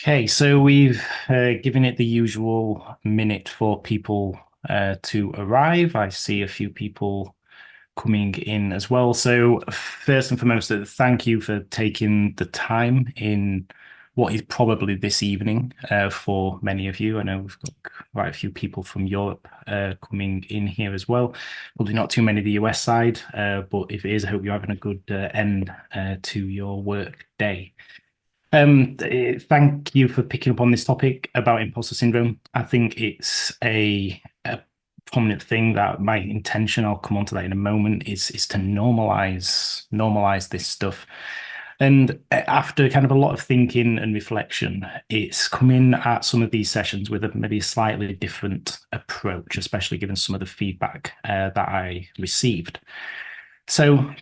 Okay, so we've given it the usual minute for people to arrive. I see a few people coming in as well. So first and foremost, thank you for taking the time in what is probably this evening for many of you. I know we've got quite a few people from Europe coming in here as well. Probably not too many the US side, but if it is, I hope you're having a good end to your work day. Thank you for picking up on this topic about imposter syndrome. I think it's a prominent thing that my intention, I'll come on to that in a moment, is to normalize this stuff. And after kind of a lot of thinking and reflection, it's coming at some of these sessions with a maybe a slightly different approach, especially given some of the feedback that I received. So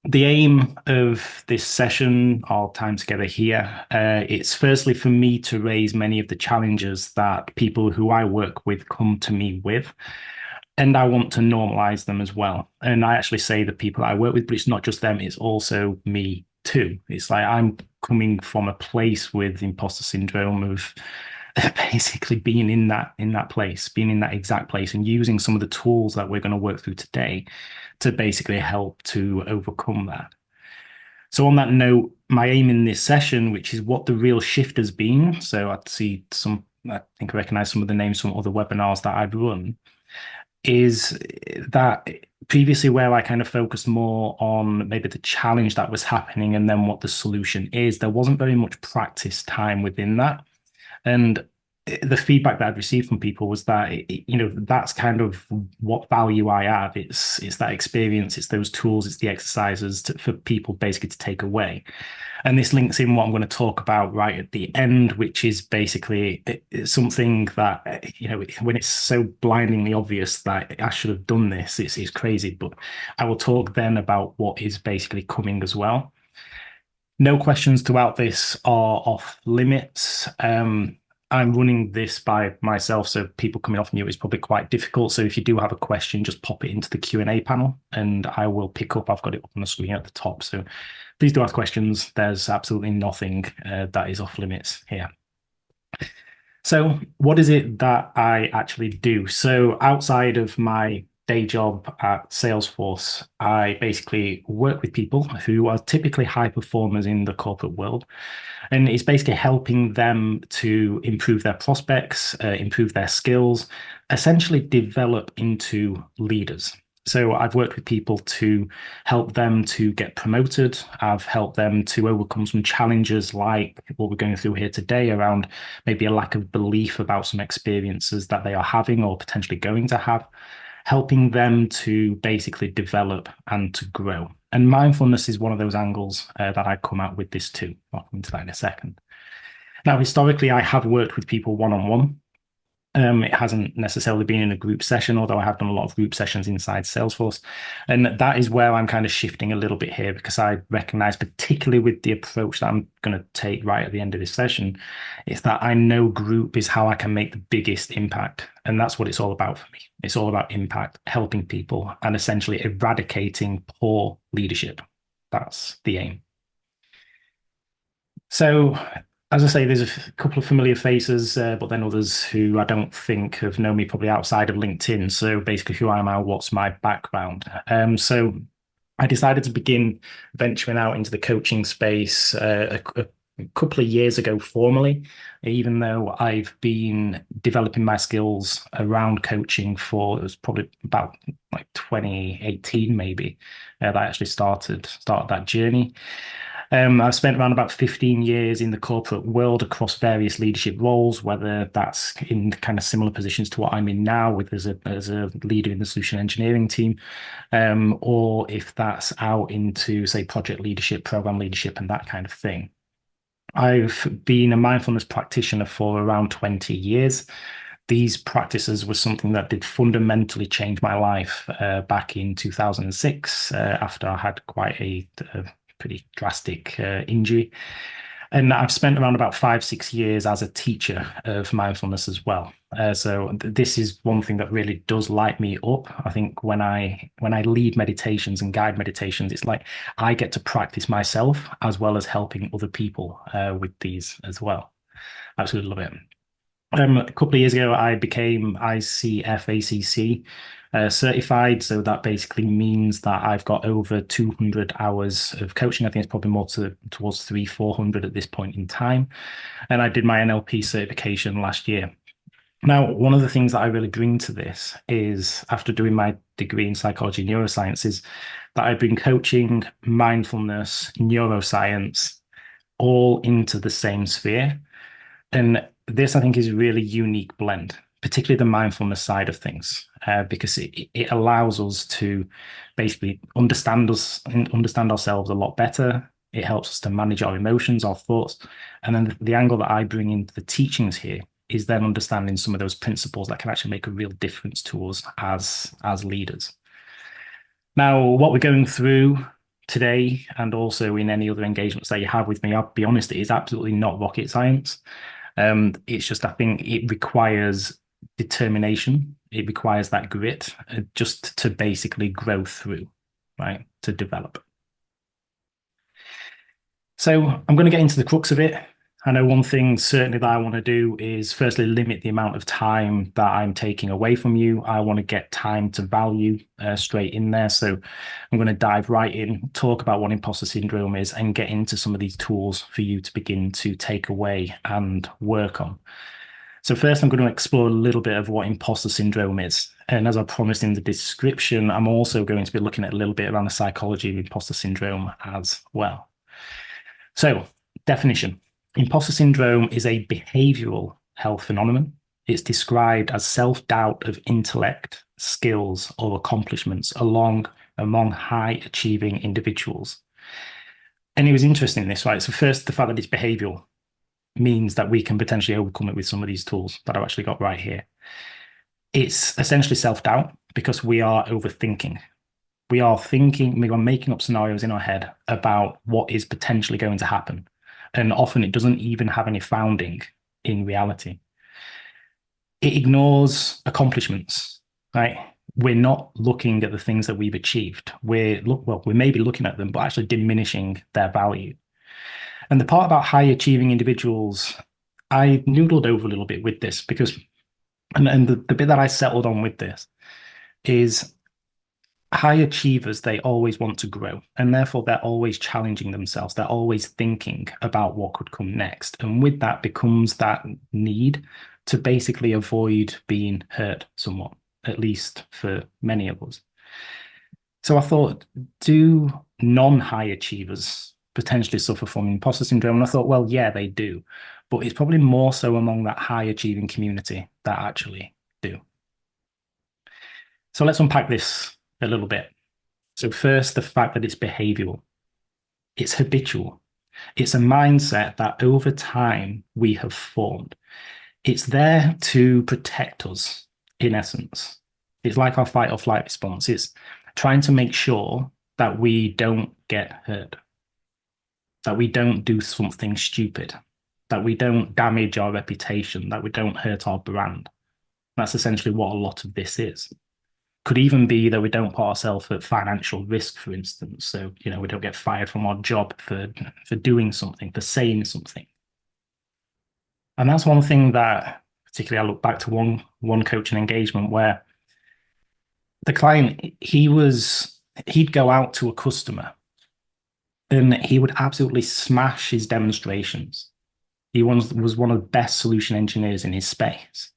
the aim of this session, our time together here, it's firstly for me to raise many of the challenges that people who I work with come to me with. And I want to normalize them as well. And I actually say the people I work with, but it's not just them, it's also me too. It's like I'm coming from a place with imposter syndrome of basically being in that place, being in that exact place and using some of the tools that we're going to work through today to basically help to overcome that. So on that note, my aim in this session, which is what the real shift has been. So I think I recognize some of the names from other webinars that I've run, is that previously where I kind of focused more on maybe the challenge that was happening and then what the solution is, there wasn't very much practice time within that. And the feedback that I'd received from people was that that's kind of what value I add. It's that experience, it's those tools, it's the exercises for people basically to take away. And this links in what I'm going to talk about right at the end, which is basically something that when it's so blindingly obvious that I should have done this, it's crazy. But I will talk then about what is basically coming as well. No questions throughout this are off limits. I'm running this by myself, so people coming off mute is probably quite difficult. So if you do have a question, just pop it into the Q&A panel and I will pick up. I've got it up on the screen at the top. So please do ask questions. There's absolutely nothing that is off limits here. So what is it that I actually do? So outside of my day job at Salesforce, I basically work with people who are typically high performers in the corporate world. And it's basically helping them to improve their prospects, improve their skills, essentially develop into leaders. So I've worked with people to help them to get promoted. I've helped them to overcome some challenges like what we're going through here today around maybe a lack of belief about some experiences that they are having or potentially going to have, helping them to basically develop and to grow. And mindfulness is one of those angles that I come out with this too. I'll come into that in a second. Now, historically, I have worked with people one-on-one. It hasn't necessarily been in a group session, although I have done a lot of group sessions inside Salesforce. And that is where I'm kind of shifting a little bit here because I recognize, particularly with the approach that I'm going to take right at the end of this session, is that I know group is how I can make the biggest impact. And that's what it's all about for me. It's all about impact, helping people, and essentially eradicating poor leadership. That's the aim. So as I say, there's a couple of familiar faces, but then others who I don't think have known me probably outside of LinkedIn. So basically, who am I? What's my background? So I decided to begin venturing out into the coaching space a couple of years ago formally, even though I've been developing my skills around coaching for it was probably about like 2018 maybe that I actually started that journey. I've spent around about 15 years in the corporate world across various leadership roles, whether that's in kind of similar positions to what I'm in now with as a leader in the solution engineering team, or if that's out into, say, project leadership, program leadership, and that kind of thing. I've been a mindfulness practitioner for around 20 years. These practices were something that did fundamentally change my life back in 2006 after I had quite a pretty drastic injury. And I've spent around about 5, 6 years as a teacher of mindfulness as well. So this is one thing that really does light me up. I think when I lead meditations and guide meditations, it's like I get to practice myself as well as helping other people with these as well. Absolutely love it. A couple of years ago, I became ICFACC certified. So that basically means that I've got over 200 hours of coaching. I think it's probably more towards 400 at this point in time. And I did my NLP certification last year. Now, one of the things that I really bring to this is after doing my degree in psychology and neuroscience is that I bring coaching, mindfulness, neuroscience all into the same sphere. And this, I think, is a really unique blend, particularly the mindfulness side of things, because it allows us to basically understand ourselves a lot better. It helps us to manage our emotions, our thoughts. And then the angle that I bring into the teachings here is then understanding some of those principles that can actually make a real difference to us as leaders. Now, what we're going through today and also in any other engagements that you have with me, I'll be honest, it is absolutely not rocket science. It's just, I think it requires determination. It requires that grit just to basically grow through, right? To develop. So I'm going to get into the crux of it. I know one thing certainly that I want to do is firstly limit the amount of time that I'm taking away from you. I want to get time to value straight in there. So I'm going to dive right in, talk about what imposter syndrome is, and get into some of these tools for you to begin to take away and work on. So first, I'm going to explore a little bit of what imposter syndrome is. And as I promised in the description, I'm also going to be looking at a little bit around the psychology of imposter syndrome as well. So, definition. Imposter syndrome is a behavioral health phenomenon. It's described as self-doubt of intellect, skills, or accomplishments among high-achieving individuals. And it was interesting this, right? So first, the fact that it's behavioral means that we can potentially overcome it with some of these tools that I've actually got right here. It's essentially self-doubt because we are overthinking. We are thinking, we are making up scenarios in our head about what is potentially going to happen. And often it doesn't even have any founding in reality. It ignores accomplishments, right? We're not looking at the things that we've achieved. We may be looking at them, but actually diminishing their value. And the part about high achieving individuals, I noodled over a little bit with this because, and the bit that I settled on with this is high achievers, they always want to grow, and therefore they're always challenging themselves. They're always thinking about what could come next. And with that becomes that need to basically avoid being hurt somewhat, at least for many of us. So I thought, do non-high achievers potentially suffer from imposter syndrome? And I thought, well, yeah, they do. But it's probably more so among that high achieving community that actually do. So let's unpack this a little bit. So first, the fact that it's behavioral. It's habitual. It's a mindset that over time we have formed. It's there to protect us, in essence. It's like our fight or flight response. It's trying to make sure that we don't get hurt, that we don't do something stupid, that we don't damage our reputation, that we don't hurt our brand. That's essentially what a lot of this is. Could even be that we don't put ourselves at financial risk, for instance. So, we don't get fired from our job for doing something, for saying something. And that's one thing that, particularly, I look back to one coaching engagement where the client, he'd go out to a customer and he would absolutely smash his demonstrations. He was one of the best solution engineers in his space.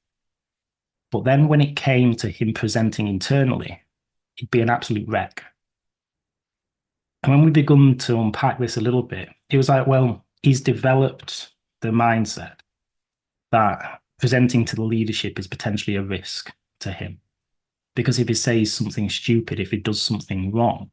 But then when it came to him presenting internally, he'd be an absolute wreck. And when we begun to unpack this a little bit, it was like, well, he's developed the mindset that presenting to the leadership is potentially a risk to him. Because if he says something stupid, if he does something wrong,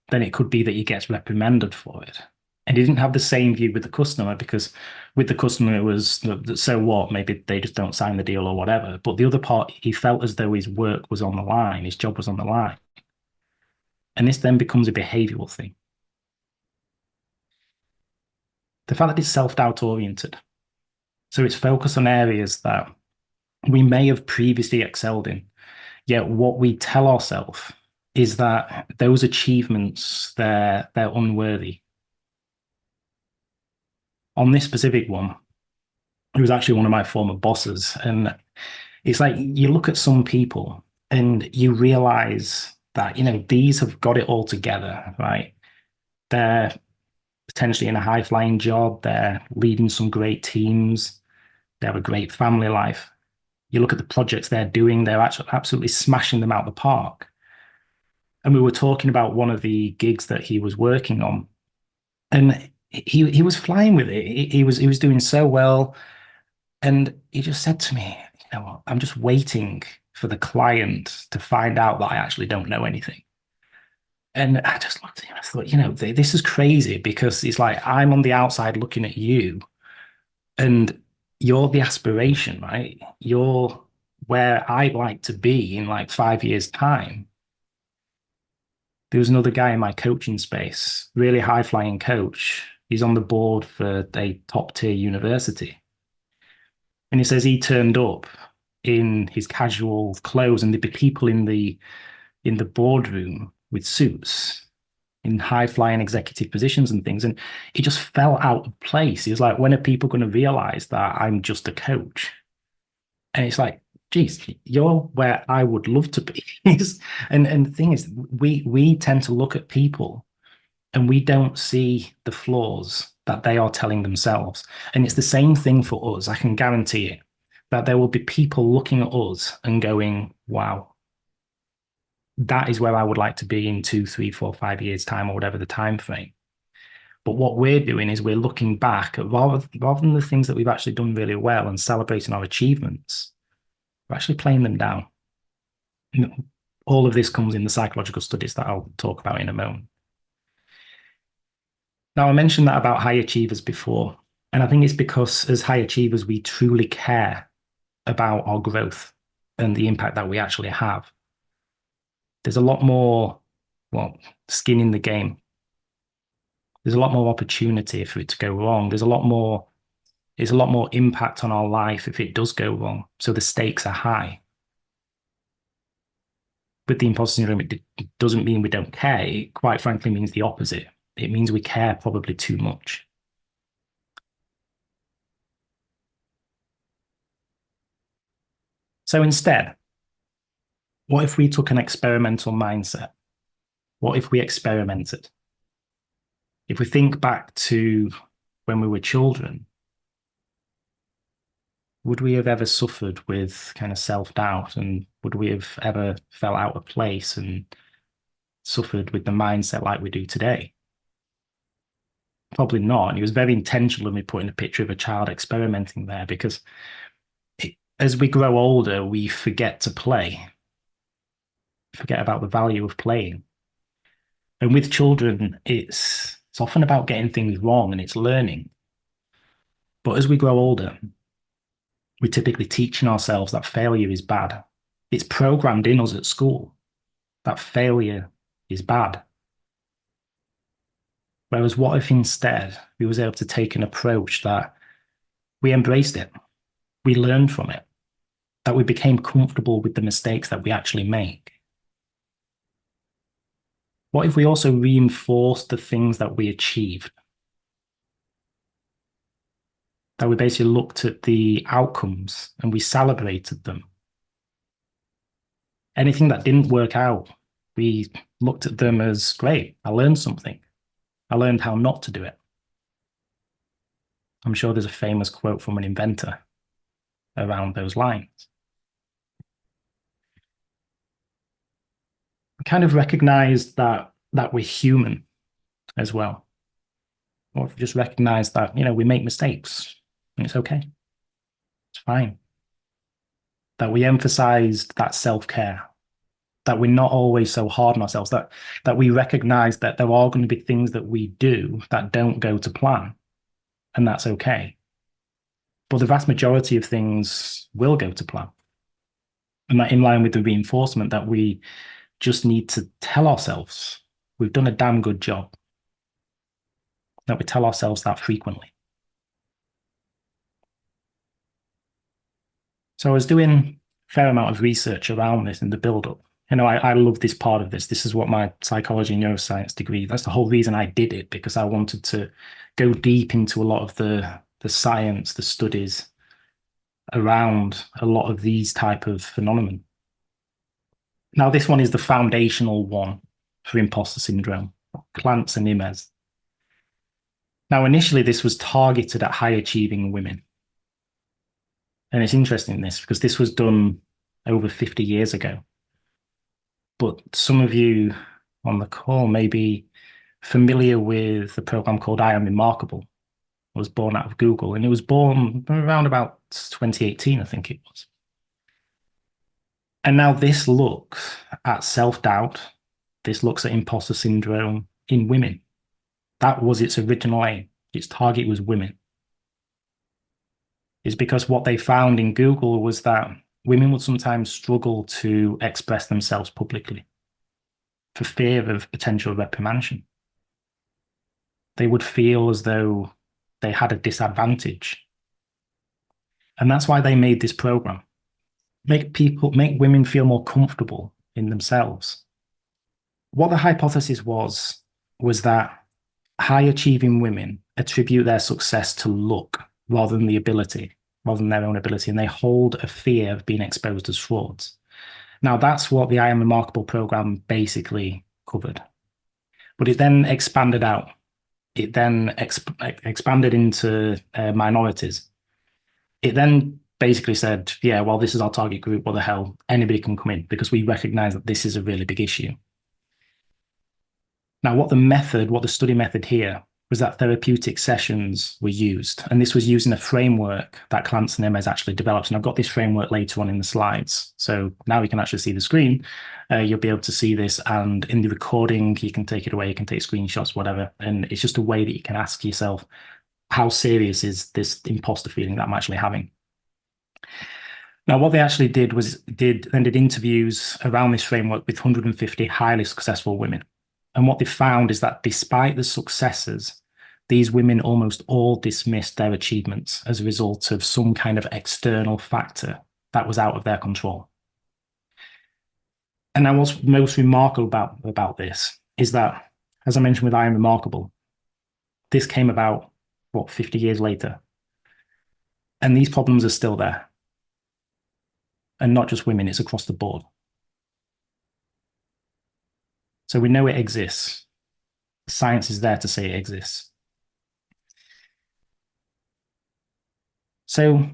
then it could be that he gets reprimanded for it. And he didn't have the same view with the customer because with the customer, it was, so what? Maybe they just don't sign the deal or whatever. But the other part, he felt as though his work was on the line, his job was on the line. And this then becomes a behavioral thing. The fact that it's self-doubt oriented. So it's focused on areas that we may have previously excelled in. Yet what we tell ourselves is that those achievements, they're unworthy. On this specific one, He was actually one of my former bosses. And it's like you look at some people and you realize that, these have got it all together, right? They're potentially in a high flying job, they're leading some great teams, they have a great family life. You look at the projects they're doing, they're actually absolutely smashing them out the park. And we were talking about one of the gigs that he was working on, and he was flying with it. He was doing so well, and he just said to me, "You know what? I'm just waiting for the client to find out that I actually don't know anything." And I just looked at him and I thought, this is crazy because it's like I'm on the outside looking at you, and you're the aspiration, right? You're where I'd like to be in like 5 years' time. There was another guy in my coaching space, really high flying coach. He's on the board for a top tier university. And he says he turned up in his casual clothes and there'd be people in the boardroom with suits in high flying executive positions and things. And he just fell out of place. He was like, when are people going to realize that I'm just a coach? And it's like, geez, you're where I would love to be. And the thing is, we tend to look at people and we don't see the flaws that they are telling themselves. And it's the same thing for us. I can guarantee it that there will be people looking at us and going, wow, that is where I would like to be in 2, 3, 4, 5 years' time, or whatever the time frame. But what we're doing is we're looking back at rather than the things that we've actually done really well and celebrating our achievements, we're actually playing them down. All of this comes in the psychological studies that I'll talk about in a moment. Now, I mentioned that about high achievers before, and I think it's because as high achievers, we truly care about our growth and the impact that we actually have. There's a lot more, well, skin in the game. There's a lot more opportunity for it to go wrong. There's a lot more impact on our life if it does go wrong. So the stakes are high. With the imposter syndrome, it doesn't mean we don't care. It quite frankly means the opposite. It means we care probably too much. So instead, what if we took an experimental mindset? What if we experimented? If we think back to when we were children, would we have ever suffered with kind of self-doubt, and would we have ever felt out of place and suffered with the mindset like we do today? Probably not. And it was very intentional of me putting a picture of a child experimenting there because as we grow older, we forget to play, forget about the value of playing. And with children, it's often about getting things wrong and it's learning. But as we grow older, we're typically teaching ourselves that failure is bad. It's programmed in us at school that failure is bad. Whereas what if instead we was able to take an approach that we embraced it, we learned from it, that we became comfortable with the mistakes that we actually make? What if we also reinforced the things that we achieved? That we basically looked at the outcomes and we celebrated them. Anything that didn't work out, we looked at them as great. I learned something. I learned how not to do it. I'm sure there's a famous quote from an inventor around those lines. We kind of recognize that we're human as well. Or if we just recognize that, we make mistakes and it's okay. It's fine. That we emphasized that self-care, that we're not always so hard on ourselves, that we recognize that there are going to be things that we do that don't go to plan, and that's okay. But the vast majority of things will go to plan. And that in line with the reinforcement that we just need to tell ourselves we've done a damn good job, that we tell ourselves that frequently. So I was doing a fair amount of research around this in the build-up. I love this part of this. This is what my psychology and neuroscience degree, that's the whole reason I did it, because I wanted to go deep into a lot of the science, the studies, around a lot of these type of phenomenon. Now, this one is the foundational one for imposter syndrome, Clance and Imes. Now, initially, this was targeted at high achieving women. And it's interesting this because this was done over 50 years ago. But some of you on the call may be familiar with the program called I Am Remarkable. It was born out of Google, and it was born around about 2018, I think it was. And now this looks at self-doubt. This looks at imposter syndrome in women. That was its original aim. Its target was women. It's because what they found in Google was that women would sometimes struggle to express themselves publicly for fear of potential reprimand. They would feel as though they had a disadvantage. And that's why they made this program. Make women feel more comfortable in themselves. What the hypothesis was that high achieving women attribute their success to luck rather than their own ability, and they hold a fear of being exposed as frauds. Now, that's what the I Am Remarkable program basically covered. But it then expanded out. It then expanded into minorities. It then basically said, yeah, well, this is our target group. What the hell? Anybody can come in because we recognize that this is a really big issue. Now, what the study method here was that therapeutic sessions were used. And this was using a framework that Clance and Imes actually developed. And I've got this framework later on in the slides. So now you can actually see the screen. You'll be able to see this. And in the recording, you can take it away. You can take screenshots, whatever. And it's just a way that you can ask yourself, how serious is this imposter feeling that I'm actually having? Now, what they actually did was did interviews around this framework with 150 highly successful women. And what they found is that despite the successes, these women almost all dismissed their achievements as a result of some kind of external factor that was out of their control. And now what's most remarkable about this is that, as I mentioned with I Am Remarkable, this came about, 50 years later. And these problems are still there. And not just women, it's across the board. So we know it exists. Science is there to say it exists. So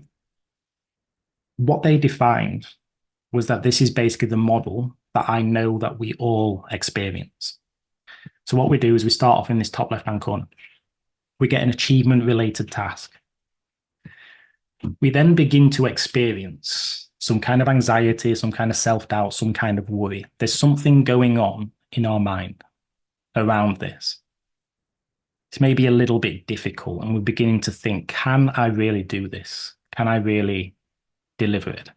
what they defined was that this is basically the model that I know that we all experience. So what we do is we start off in this top left-hand corner. We get an achievement-related task. We then begin to experience some kind of anxiety, some kind of self-doubt, some kind of worry. There's something going on in our mind around this. It's maybe a little bit difficult, and we're beginning to think, can I really do this? Can I really deliver it?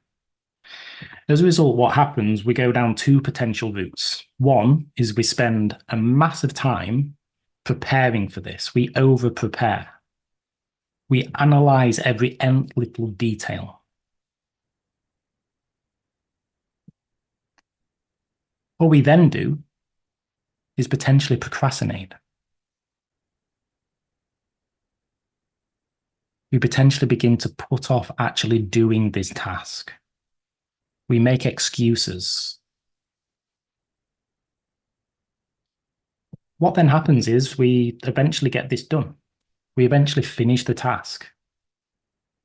As a result, what happens, we go down two potential routes. One is we spend a massive time preparing for this. We over-prepare. We analyze every nth little detail. What we then do is potentially procrastinate. We potentially begin to put off actually doing this task. We make excuses. What then happens is we eventually get this done. We eventually finish the task,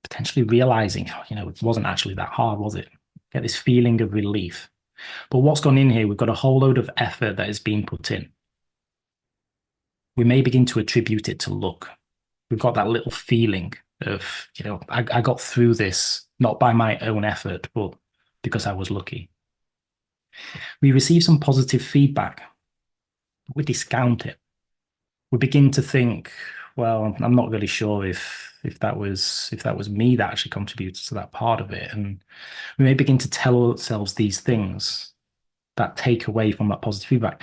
potentially realizing, it wasn't actually that hard, was it? Get this feeling of relief. But what's gone in here, we've got a whole load of effort that is being put in. We may begin to attribute it to luck. We've got that little feeling of, I got through this, not by my own effort, but because I was lucky. We receive some positive feedback, but we discount it. We begin to think, well, I'm not really sure if that was me that actually contributed to that part of it. And we may begin to tell ourselves these things that take away from that positive feedback.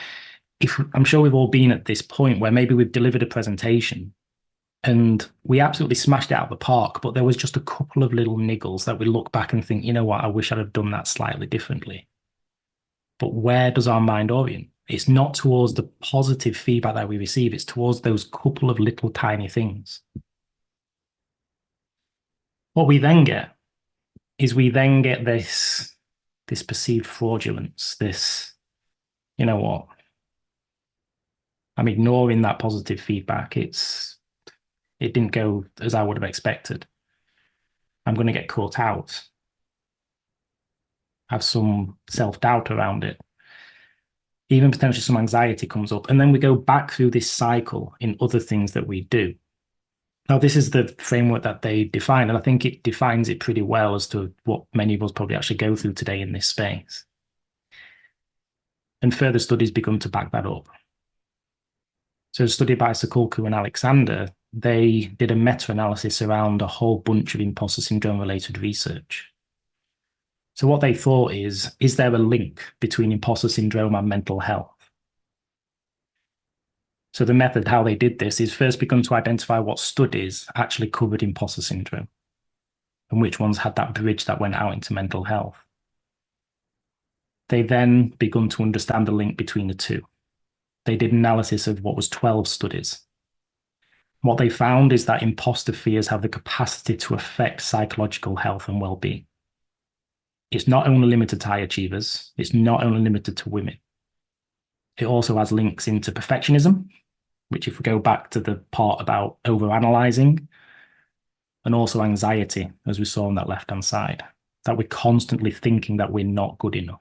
I'm sure we've all been at this point where maybe we've delivered a presentation and we absolutely smashed it out of the park, but there was just a couple of little niggles that we look back and think, you know what, I wish I'd have done that slightly differently. But where does our mind orient? It's not towards the positive feedback that we receive, it's towards those couple of little tiny things. What we then get is we then get this perceived fraudulence, this, you know what, I'm ignoring that positive feedback. It didn't go as I would have expected. I'm going to get caught out, have some self-doubt around it, even potentially some anxiety comes up. And then we go back through this cycle in other things that we do. Now, this is the framework that they define, and I think it defines it pretty well as to what many of us probably actually go through today in this space. And further studies begun to back that up. So a study by Sokolku and Alexander, they did a meta-analysis around a whole bunch of imposter syndrome related research. So what they thought is there a link between imposter syndrome and mental health? So the method, how they did this, is first begun to identify what studies actually covered imposter syndrome and which ones had that bridge that went out into mental health. They then begun to understand the link between the two. They did analysis of what was 12 studies. What they found is that imposter fears have the capacity to affect psychological health and well-being. It's not only limited to high achievers. It's not only limited to women. It also has links into perfectionism, which if we go back to the part about overanalyzing, and also anxiety, as we saw on that left-hand side, that we're constantly thinking that we're not good enough.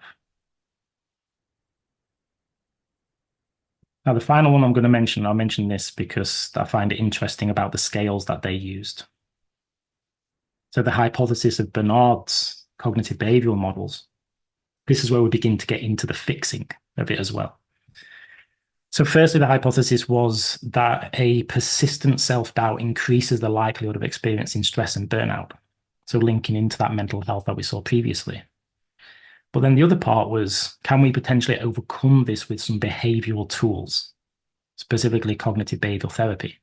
Now, the final one I'm going to mention, I'll mention this because I find it interesting about the scales that they used. So the hypothesis of Bernard's cognitive behavioral models, this is where we begin to get into the fixing of it as well. So firstly, the hypothesis was that a persistent self-doubt increases the likelihood of experiencing stress and burnout. So linking into that mental health that we saw previously. But then the other part was, can we potentially overcome this with some behavioral tools, specifically cognitive behavioral therapy?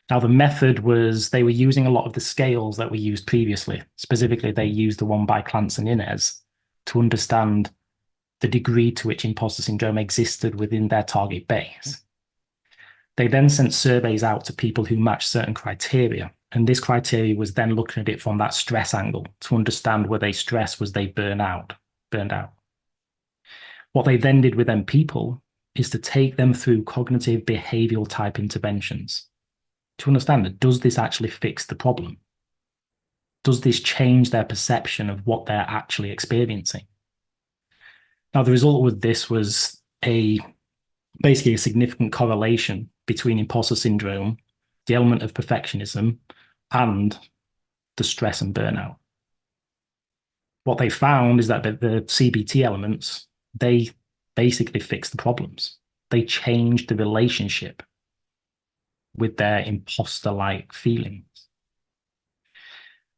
Now, the method was they were using a lot of the scales that we used previously. Specifically, they used the one by Clance and Inez to understand the degree to which imposter syndrome existed within their target base. They then sent surveys out to people who matched certain criteria. And this criteria was then looking at it from that stress angle to understand were they stressed, was they burned out. What they then did with them people is to take them through cognitive behavioral type interventions to understand that does this actually fix the problem? Does this change their perception of what they're actually experiencing? Now, the result with this was basically a significant correlation between imposter syndrome, the element of perfectionism, and the stress and burnout. What they found is that the CBT elements, they basically fix the problems. They change the relationship with their imposter-like feelings.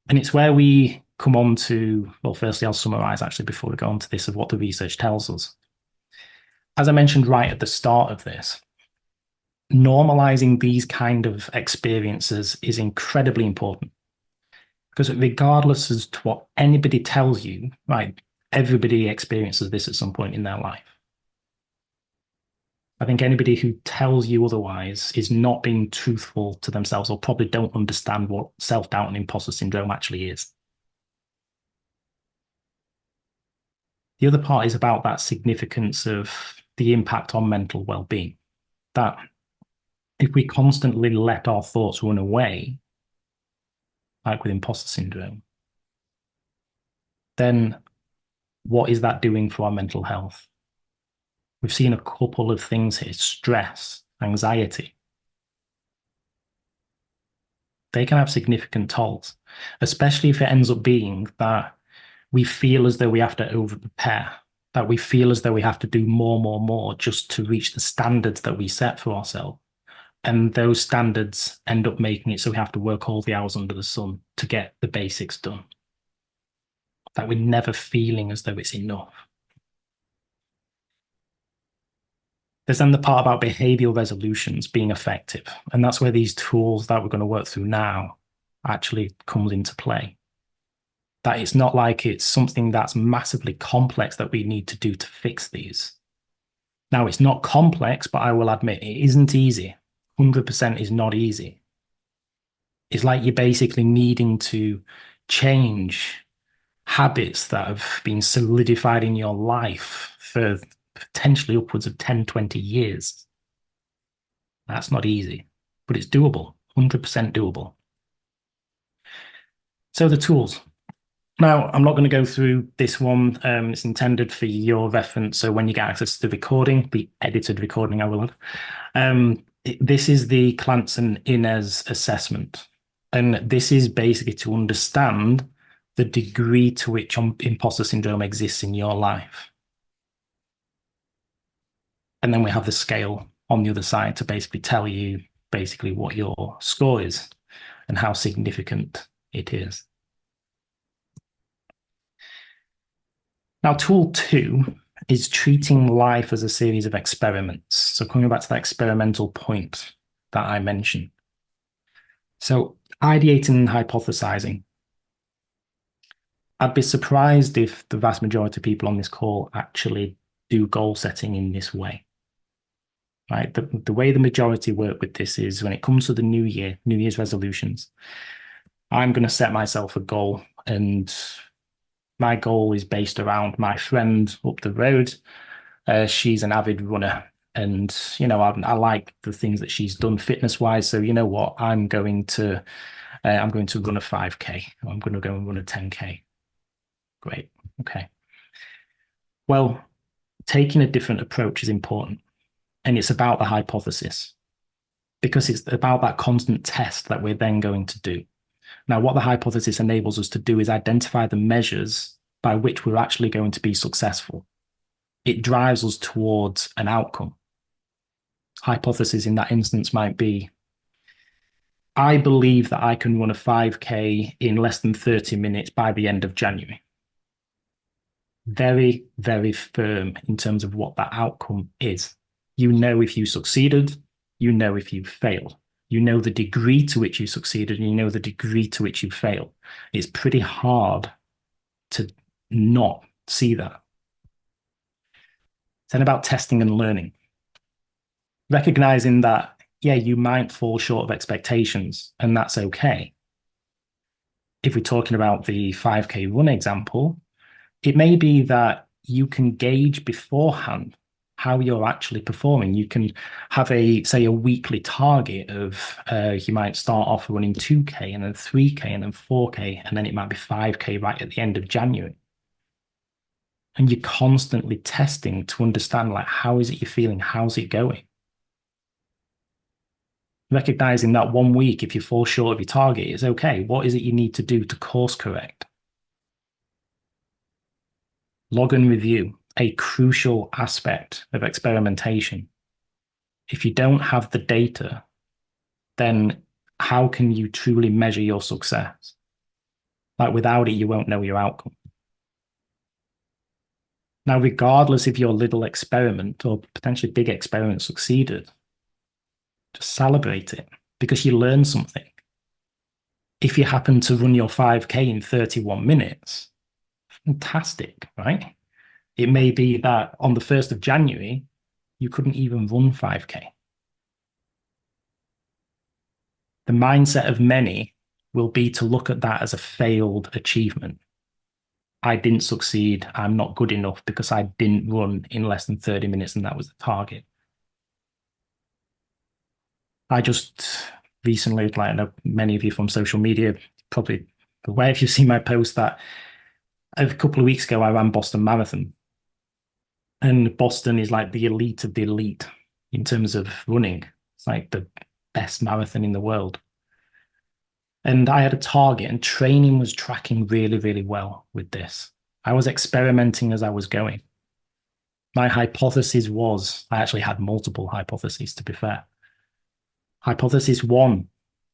And it's where we come on to, well, firstly, I'll summarize actually before we go on to this of what the research tells us. As I mentioned right at the start of this, normalizing these kind of experiences is incredibly important because regardless as to what anybody tells you, right, everybody experiences this at some point in their life. I think anybody who tells you otherwise is not being truthful to themselves or probably don't understand what self-doubt and imposter syndrome actually is. The other part is about that significance of the impact on mental well-being. That if we constantly let our thoughts run away, like with imposter syndrome, then what is that doing for our mental health? We've seen a couple of things here: stress, anxiety. They can have significant tolls, especially if it ends up being that we feel as though we have to over-prepare, that we feel as though we have to do more just to reach the standards that we set for ourselves. And those standards end up making it so we have to work all the hours under the sun to get the basics done. That we're never feeling as though it's enough. There's then the part about behavioral resolutions being effective. And that's where these tools that we're going to work through now actually comes into play. That it's not like it's something that's massively complex that we need to do to fix these. Now, it's not complex, but I will admit it isn't easy. 100% is not easy. It's like you're basically needing to change habits that have been solidified in your life for potentially upwards of 10, 20 years. That's not easy, but it's doable, 100% doable. So the tools. Now, I'm not going to go through this one. It's intended for your reference. So when you get access to the recording, the edited recording, I will add. This is the Clancy-Innes assessment. And this is basically to understand the degree to which imposter syndrome exists in your life. And then we have the scale on the other side to basically tell you basically what your score is and how significant it is. Now, tool 2 is treating life as a series of experiments. So coming back to that experimental point that I mentioned. So ideating and hypothesizing. I'd be surprised if the vast majority of people on this call actually do goal setting in this way. Right? The way the majority work with this is when it comes to the new year, New Year's resolutions, I'm going to set myself a goal, and my goal is based around my friend up the road. She's an avid runner, and I like the things that she's done fitness wise. So you know what, I'm going to run a 5K. I'm going to go and run a 10K. Great. Okay. Well, taking a different approach is important. And it's about the hypothesis, because it's about that constant test that we're then going to do. Now, what the hypothesis enables us to do is identify the measures by which we're actually going to be successful. It drives us towards an outcome. Hypothesis in that instance might be, I believe that I can run a 5K in less than 30 minutes by the end of January. Very, very firm in terms of what that outcome is. You know if you succeeded, you know if you failed. You know the degree to which you succeeded, and you know the degree to which you failed. It's pretty hard to not see that. Then about testing and learning. Recognizing that, yeah, you might fall short of expectations, and that's okay. If we're talking about the 5K run example, it may be that you can gauge beforehand how you're actually performing. You can have say a weekly target of you might start off running 2K and then 3K and then 4K, and then it might be 5K right at the end of January. And you're constantly testing to understand, like, how is it you're feeling? How's it going? Recognizing that 1 week, if you fall short of your target, is okay. What is it you need to do to course correct? Log and review, a crucial aspect of experimentation. If you don't have the data, then how can you truly measure your success? Like, without it, you won't know your outcome. Now, regardless if your little experiment or potentially big experiment succeeded, just celebrate it, because you learned something. If you happen to run your 5K in 31 minutes, fantastic, right? It may be that on the 1st of January, you couldn't even run 5K. The mindset of many will be to look at that as a failed achievement. I didn't succeed. I'm not good enough because I didn't run in less than 30 minutes, and that was the target. I just recently, like I know many of you from social media, probably aware if you've seen my post, that a couple of weeks ago I ran Boston Marathon. And Boston is like the elite of the elite in terms of running. It's like the best marathon in the world. And I had a target, and training was tracking really, really well with this. I was experimenting as I was going. My hypothesis was, I actually had multiple hypotheses, to be fair. Hypothesis 1,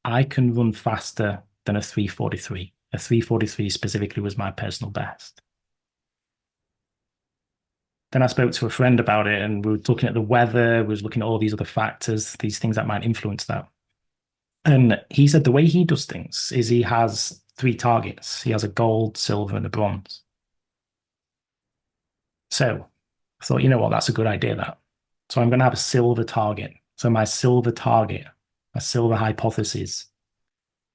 I can run faster than a 3:43. A 3:43 specifically was my personal best. Then I spoke to a friend about it, and we were looking at the weather, we was looking at all these other factors, these things that might influence that. And he said the way he does things is he has 3 targets. He has a gold, silver, and a bronze. So I thought, you know what, that's a good idea, that. So I'm going to have a silver target. So my silver target, my silver hypothesis,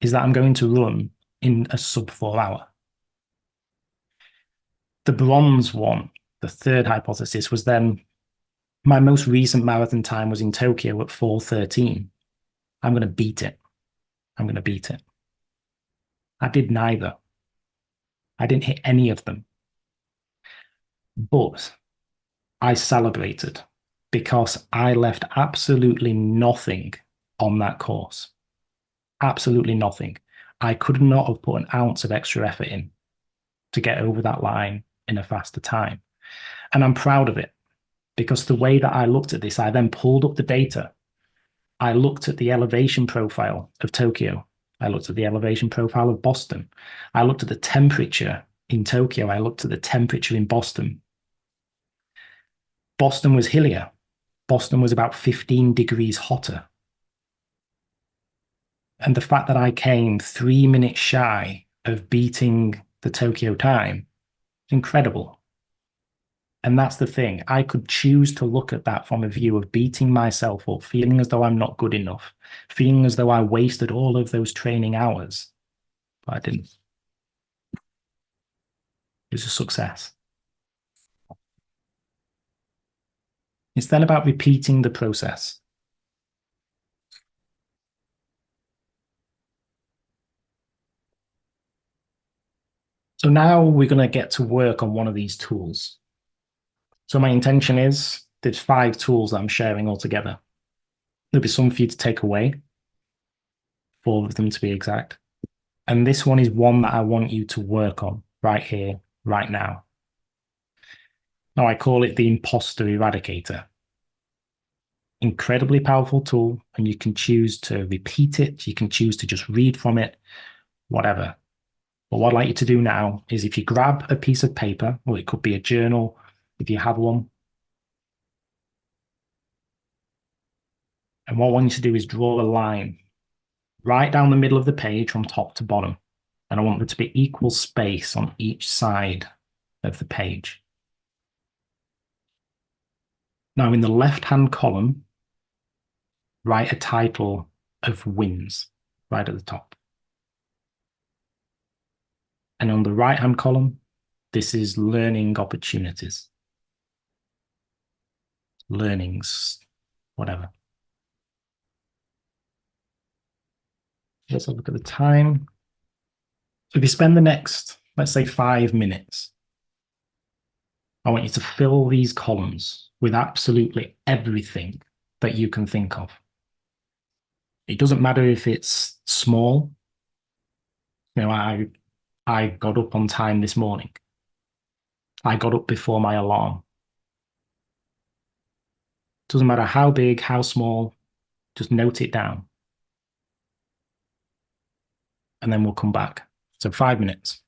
is that I'm going to run in a sub 4 hour. The bronze one, the third hypothesis, was then my most recent marathon time was in Tokyo at 4:13. I'm going to beat it. I'm going to beat it. I did neither. I didn't hit any of them. But I celebrated because I left absolutely nothing on that course. Absolutely nothing. I could not have put an ounce of extra effort in to get over that line in a faster time. And I'm proud of it because the way that I looked at this, I then pulled up the data. I looked at the elevation profile of Tokyo. I looked at the elevation profile of Boston. I looked at the temperature in Tokyo. I looked at the temperature in Boston. Boston was hillier. Boston was about 15 degrees hotter. And the fact that I came 3 minutes shy of beating the Tokyo time is incredible. And that's the thing. I could choose to look at that from a view of beating myself up, feeling as though I'm not good enough, feeling as though I wasted all of those training hours. But I didn't. It was a success. It's then about repeating the process. So now we're going to get to work on one of these tools. So my intention is there's 5 tools that I'm sharing all together. There'll be some for you to take away, 4 of them to be exact. And this one is one that I want you to work on right here, right now. Now I call it the Imposter Eradicator. Incredibly powerful tool, and you can choose to repeat it, you can choose to just read from it, whatever. But what I'd like you to do now is if you grab a piece of paper, or it could be a journal, if you have one, and what I want you to do is draw a line right down the middle of the page from top to bottom. And I want there to be equal space on each side of the page. Now, in the left-hand column, write a title of wins right at the top. And on the right-hand column, this is learning opportunities. Learnings, whatever. Let's have a look at the time. So if you spend the next, let's say 5 minutes, I want you to fill these columns with absolutely everything that you can think of. It doesn't matter if it's small. You know, I got up on time this morning. I got up before my alarm. Doesn't matter how big, how small, just note it down. And then we'll come back. So 5 minutes.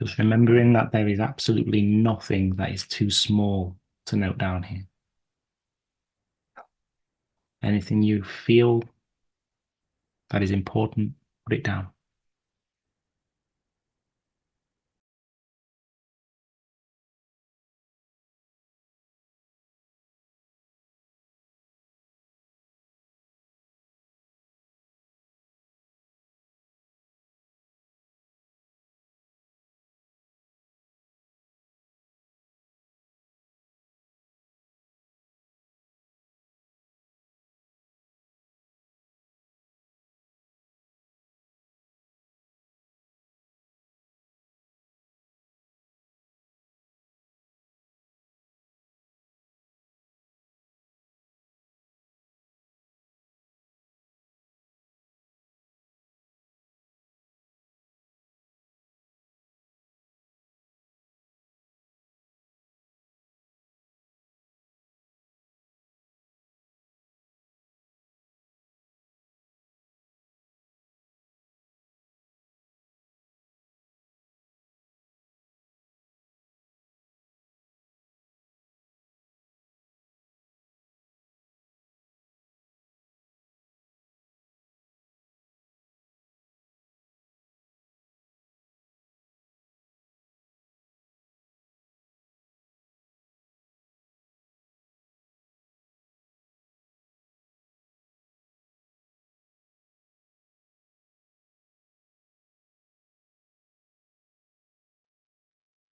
Just remembering that there is absolutely nothing that is too small to note down here. Anything you feel that is important, put it down.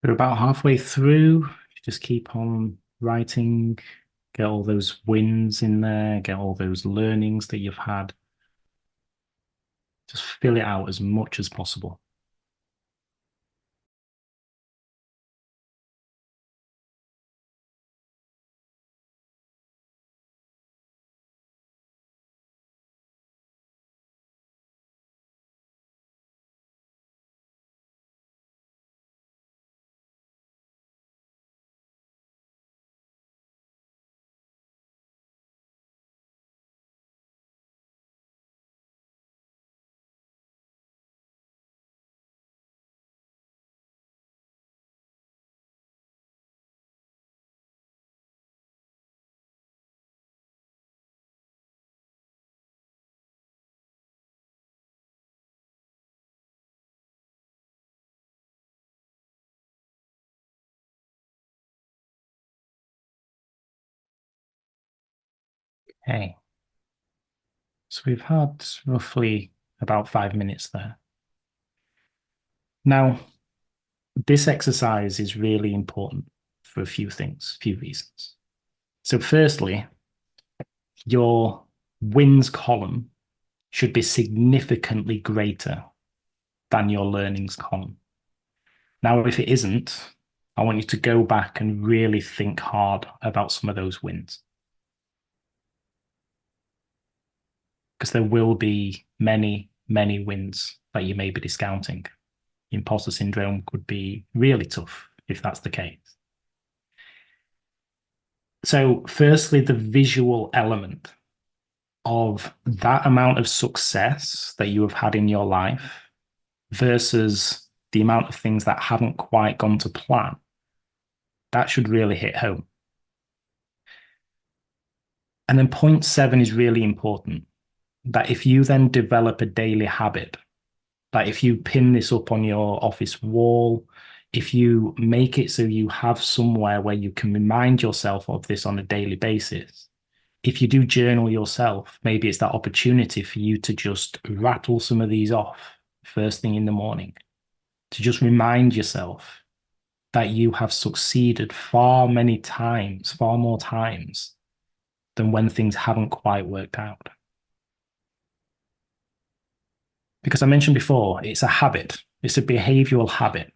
We're about halfway through. Just keep on writing, get all those wins in there, get all those learnings that you've had. Just fill it out as much as possible. Okay. So we've had roughly about 5 minutes there. Now, this exercise is really important for a few things, a few reasons. So, firstly, your wins column should be significantly greater than your learnings column. Now, if it isn't, I want you to go back and really think hard about some of those wins. Because there will be many, many wins that you may be discounting. Imposter syndrome could be really tough if that's the case. So, firstly, the visual element of that amount of success that you have had in your life versus the amount of things that haven't quite gone to plan, that should really hit home. And then point seven is really important, that if you then develop a daily habit, that if you pin this up on your office wall, if you make it so you have somewhere where you can remind yourself of this on a daily basis, if you do journal yourself, maybe it's that opportunity for you to just rattle some of these off first thing in the morning, to just remind yourself that you have succeeded far many times, far more times than when things haven't quite worked out. Because I mentioned before, it's a habit, it's a behavioral habit.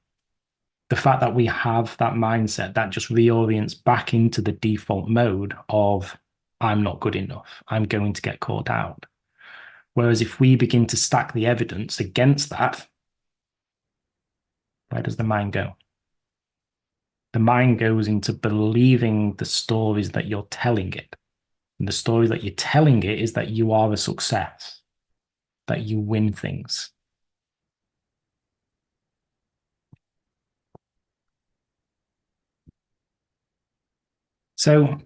The fact that we have that mindset that just reorients back into the default mode of, I'm not good enough, I'm going to get caught out. Whereas if we begin to stack the evidence against that, where does the mind go? The mind goes into believing the stories that you're telling it. And the story that you're telling it is that you are a success, that you win things. So,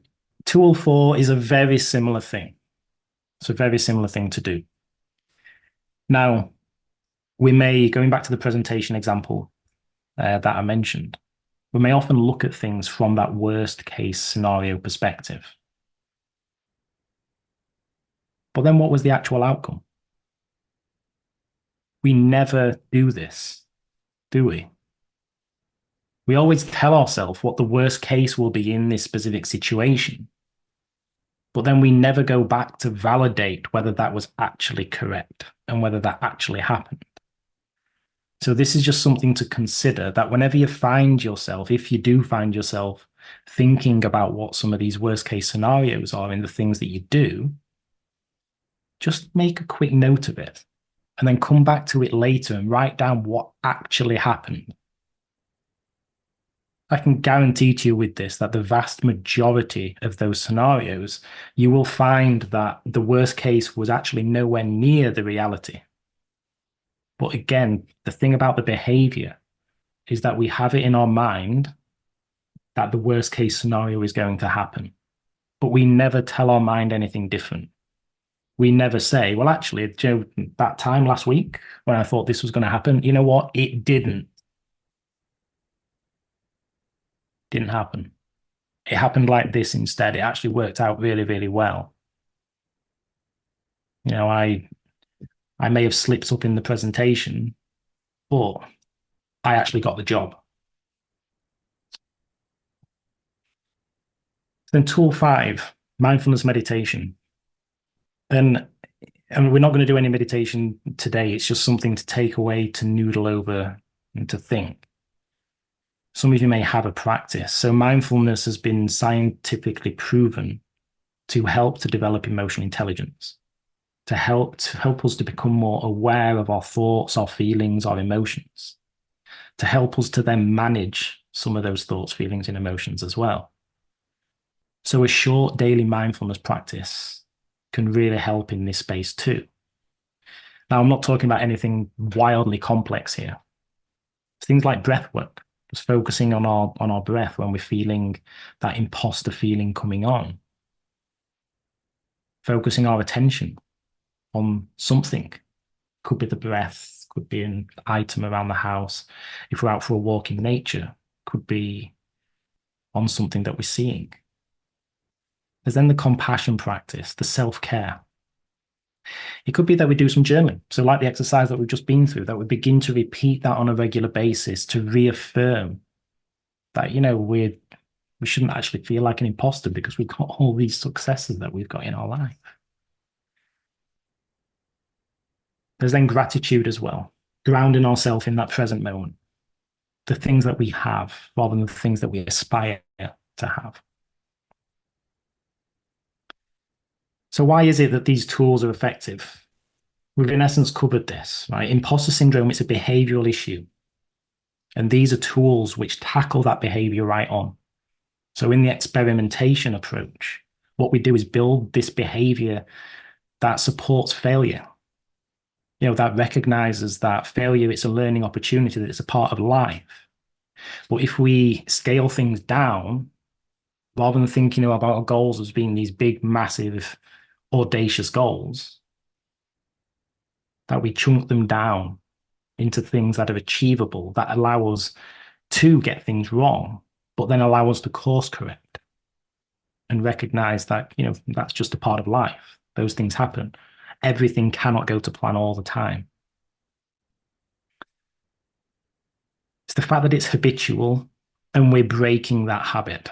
tool four is a very similar thing. It's a very similar thing to do. Now, we may, going back to the presentation example that I mentioned, we may often look at things from that worst case scenario perspective. But then what was the actual outcome? We never do this, do we? We always tell ourselves what the worst case will be in this specific situation. But then we never go back to validate whether that was actually correct and whether that actually happened. So this is just something to consider, that whenever you find yourself, if you do find yourself thinking about what some of these worst case scenarios are in the things that you do, just make a quick note of it and then come back to it later and write down what actually happened. I can guarantee to you with this that the vast majority of those scenarios, you will find that the worst case was actually nowhere near the reality. But again, the thing about the behavior is that we have it in our mind that the worst case scenario is going to happen. But we never tell our mind anything different. We never say, well, actually, that time last week when I thought this was going to happen, you know what? It didn't. Didn't happen. It happened like this instead. It actually worked out really, really well. I may have slipped up in the presentation, but I actually got the job. Then tool five, mindfulness meditation. And, and we're not going to do any meditation today. It's just something to take away, to noodle over, and to think. Some of you may have a practice. So mindfulness has been scientifically proven to help to develop emotional intelligence, to help us to become more aware of our thoughts, our feelings, our emotions, to help us to then manage some of those thoughts, feelings, and emotions as well. So a short daily mindfulness practice can really help in this space too. Now, I'm not talking about anything wildly complex here. Things like breath work, just focusing on our breath when we're feeling that imposter feeling coming on, focusing our attention on something. Could be the breath, could be an item around the house. If we're out for a walk in nature, could be on something that we're seeing. There's then the compassion practice, the self-care. It could be that we do some journaling. So, like the exercise that we've just been through, that we begin to repeat that on a regular basis to reaffirm that, we shouldn't actually feel like an imposter because we've got all these successes that we've got in our life. There's then gratitude as well, grounding ourselves in that present moment, the things that we have rather than the things that we aspire to have. So why is it that these tools are effective? We've in essence covered this, right? Imposter syndrome, it's a behavioral issue. And these are tools which tackle that behavior right on. So in the experimentation approach, what we do is build this behavior that supports failure. That recognizes that failure, it's a learning opportunity, that it's a part of life. But if we scale things down, rather than thinking about our goals as being these big, massive, audacious goals, that we chunk them down into things that are achievable, that allow us to get things wrong, but then allow us to course correct and recognize that, that's just a part of life. Those things happen. Everything cannot go to plan all the time. It's the fact that it's habitual and we're breaking that habit.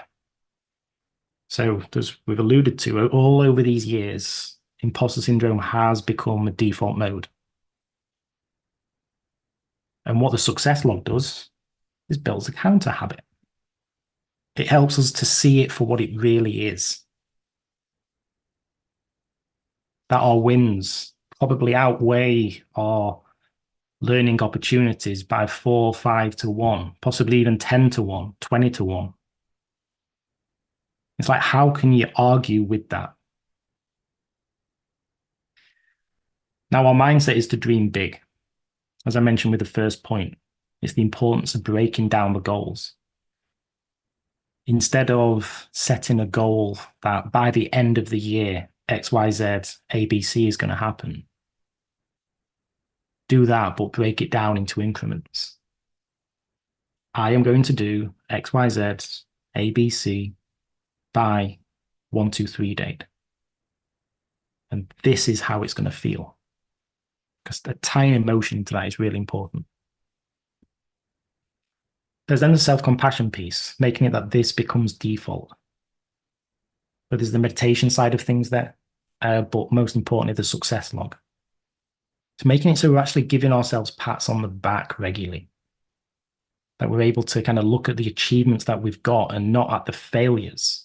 So, as we've alluded to, all over these years, imposter syndrome has become a default mode. And what the success log does is builds a counter habit. It helps us to see it for what it really is. That our wins probably outweigh our learning opportunities by 4, 5 to 1, possibly even 10 to 1, 20 to 1. It's like, how can you argue with that? Now, our mindset is to dream big. As I mentioned with the first point, it's the importance of breaking down the goals. Instead of setting a goal that by the end of the year, X, Y, Z, ABC is going to happen, do that, but break it down into increments. I am going to do X, Y, Z, ABC by 1, 2, 3 date. And this is how it's going to feel. Because the tying emotion into that is really important. There's then the self-compassion piece, making it that this becomes default. But there's the meditation side of things there, but most importantly, the success log. It's making it so we're actually giving ourselves pats on the back regularly. That we're able to kind of look at the achievements that we've got and not at the failures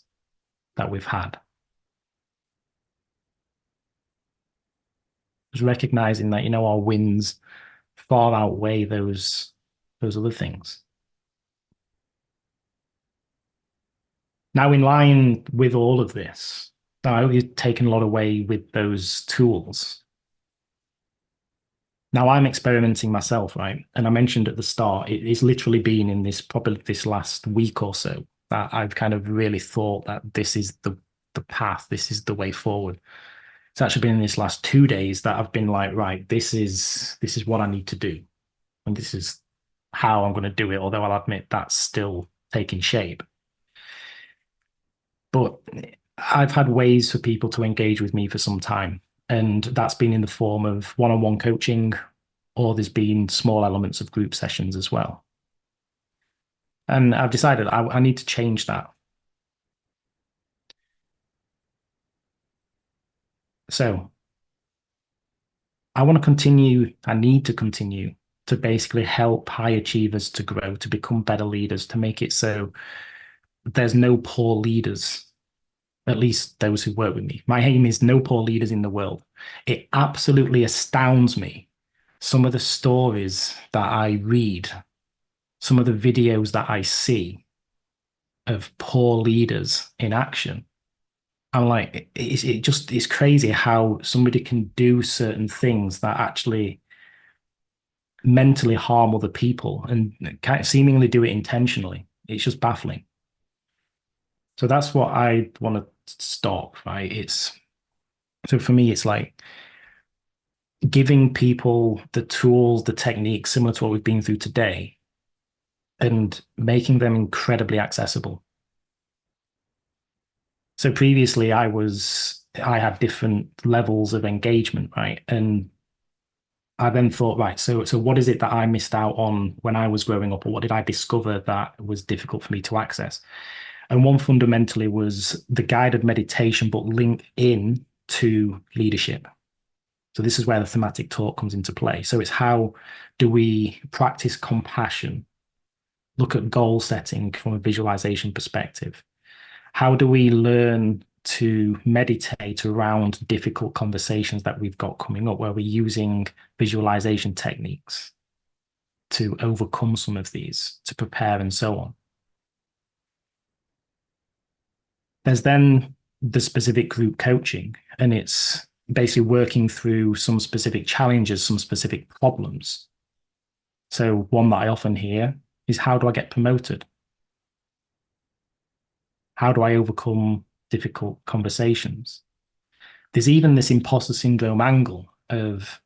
that we've had. Just recognizing that, our wins far outweigh those other things. Now, in line with all of this, I hope you've taken a lot away with those tools. Now I'm experimenting myself, right? And I mentioned at the start, it's literally been in probably this last week or so that I've kind of really thought that this is the path, this is the way forward. It's actually been in this last 2 days that I've been like, right, this is what I need to do. And this is how I'm going to do it, although I'll admit that's still taking shape. But I've had ways for people to engage with me for some time. And that's been in the form of one-on-one coaching, or there's been small elements of group sessions as well. And I've decided I need to change that. So I want to continue, I need to continue to basically help high achievers to grow, to become better leaders, to make it so there's no poor leaders, at least those who work with me. My aim is no poor leaders in the world. It absolutely astounds me some of the stories that I read, some of the videos that I see of poor leaders in action. I'm like, it's crazy how somebody can do certain things that actually mentally harm other people and kind of seemingly do it intentionally. It's just baffling. So that's what I want to stop, right? It's so for me, it's like giving people the tools, the techniques similar to what we've been through today and making them incredibly accessible. So previously I had different levels of engagement, right? And I then thought, right, so what is it that I missed out on when I was growing up, or what did I discover that was difficult for me to access? And one fundamentally was the guided meditation, but linked in to leadership. So this is where the thematic talk comes into play. So it's how do we practice compassion, look at goal setting from a visualization perspective? How do we learn to meditate around difficult conversations that we've got coming up where we're using visualization techniques to overcome some of these, to prepare and so on? There's then the specific group coaching, and it's basically working through some specific challenges, some specific problems. So, one that I often hear is how do I get promoted? How do I overcome difficult conversations? There's even this imposter syndrome angle of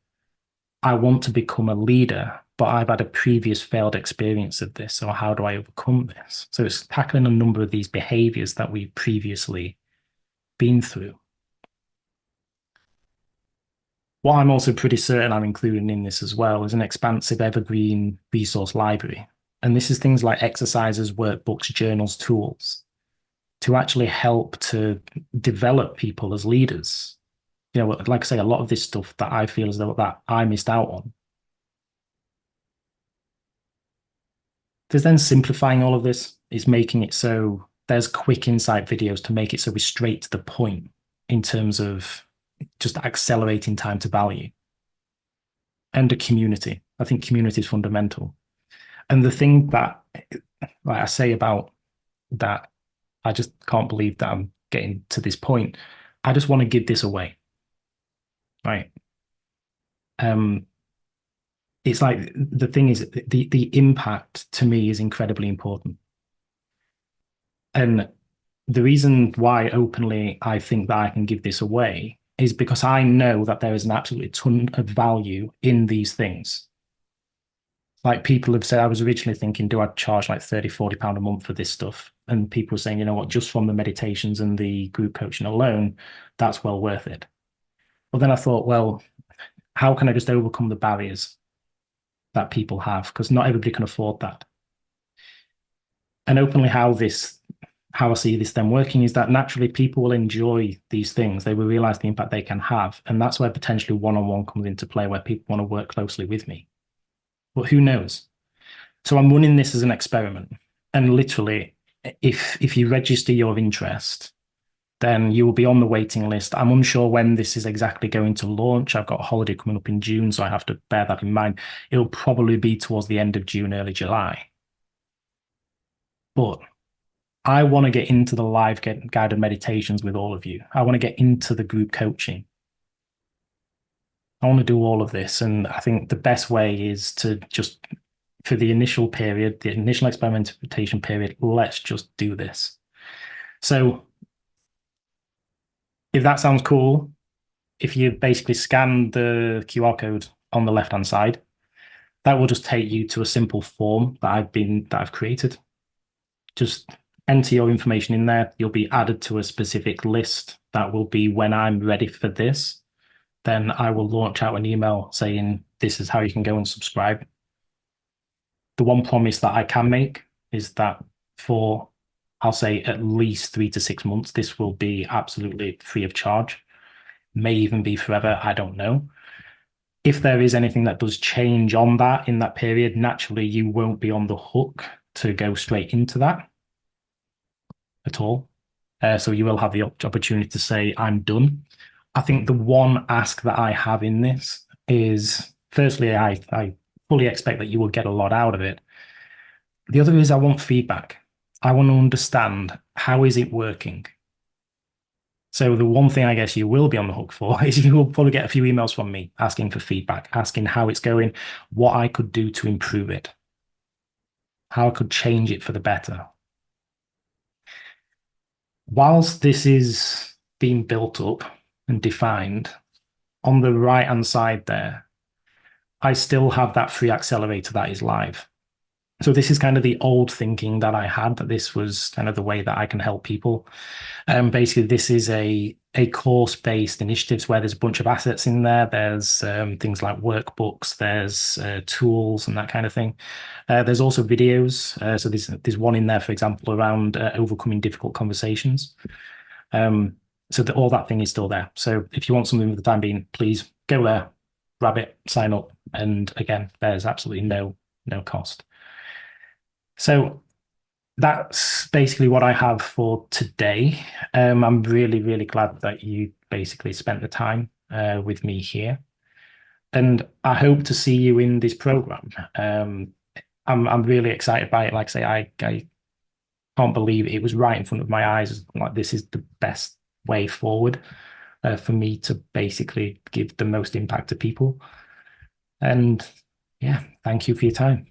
I want to become a leader, but I've had a previous failed experience of this. So, how do I overcome this? So, it's tackling a number of these behaviors that we've previously been through. What I'm also pretty certain I'm including in this as well is an expansive evergreen resource library. And this is things like exercises, workbooks, journals, tools to actually help to develop people as leaders. You know, like I say, a lot of this stuff that I feel as though that I missed out on. There's then simplifying all of this is making it so there's quick insight videos to make it so we're straight to the point in terms of just accelerating time to value and a community. I think community is fundamental. And the thing that like I say about that, I just can't believe that I'm getting to this point. I just want to give this away. Right. Um, it's like the thing is the impact to me is incredibly important. And the reason why openly I think that I can give this away is because I know that there is an absolutely ton of value in these things. Like people have said, I was originally thinking, do I charge like 30, £40 a month for this stuff? And people were saying, you know what, just from the meditations and the group coaching alone, that's well worth it. But then I thought, well, how can I just overcome the barriers that people have? Because not everybody can afford that. And openly how I see this then working is that naturally people will enjoy these things. They will realize the impact they can have. And that's where potentially one-on-one comes into play, where people want to work closely with me. But who knows? So I'm running this as an experiment. And literally, if you register your interest, then you will be on the waiting list. I'm unsure when this is exactly going to launch. I've got a holiday coming up in June, so I have to bear that in mind. It'll probably be towards the end of June, early July. But I want to get into the live guided meditations with all of you. I want to get into the group coaching. I want to do all of this. And I think the best way is to just, for the initial period, the initial experimentation period, let's just do this. So if that sounds cool, if you basically scan the QR code on the left-hand side, that will just take you to a simple form that I've created. Just enter your information in there. You'll be added to a specific list that will be when I'm ready for this. Then I will launch out an email saying this is how you can go and subscribe. The one promise that I can make is that for, I'll say, at least 3 to 6 months, this will be absolutely free of charge. may even be forever. I don't know. If there is anything that does change on that in that period, naturally you won't be on the hook to go straight into that at all. So you will have the opportunity to say, I'm done. I think the one ask that I have in this is, firstly, I fully expect that you will get a lot out of it. The other is I want feedback. I want to understand, how is it working? So the one thing I guess you will be on the hook for is you will probably get a few emails from me asking for feedback, asking how it's going, what I could do to improve it, how I could change it for the better. Whilst this is being built up and defined, on the right hand side there, I still have that free accelerator that is live. So this is kind of the old thinking that I had, that this was kind of the way that I can help people. Basically, this is a course-based initiatives where there's a bunch of assets in there. There's things like workbooks, there's tools and that kind of thing. There's also videos. So there's one in there, for example, around overcoming difficult conversations. So all that thing is still there. So if you want something for the time being, please go there, grab it, sign up. And again, there's absolutely no cost. So that's basically what I have for today. I'm really, really glad that you basically spent the time with me here. And I hope to see you in this program. I'm really excited by it. Like I say, I can't believe it was right in front of my eyes. Like, this is the best way forward for me to basically give the most impact to people. And yeah, thank you for your time.